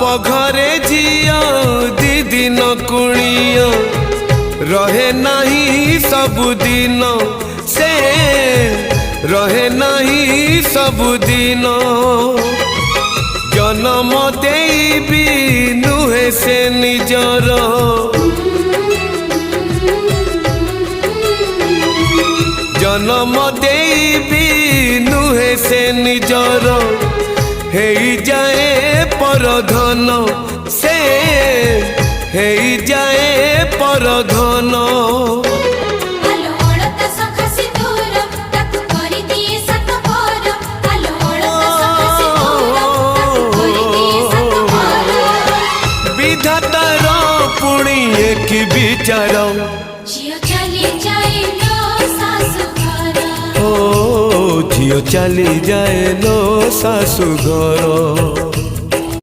बाप घरे झिया दी दिन कुणिया रहे नहीं सबुदिन से रहे नहीं सबुदिन जन्म देवी नुहे से निजर जन्म देवी नुहे से निजर हे जाए परधन से हे जाए परधन विधातार पुणी एक विचार झियो चली जाए लो सासु घर ओ झियो चली जाए लो सासु घर।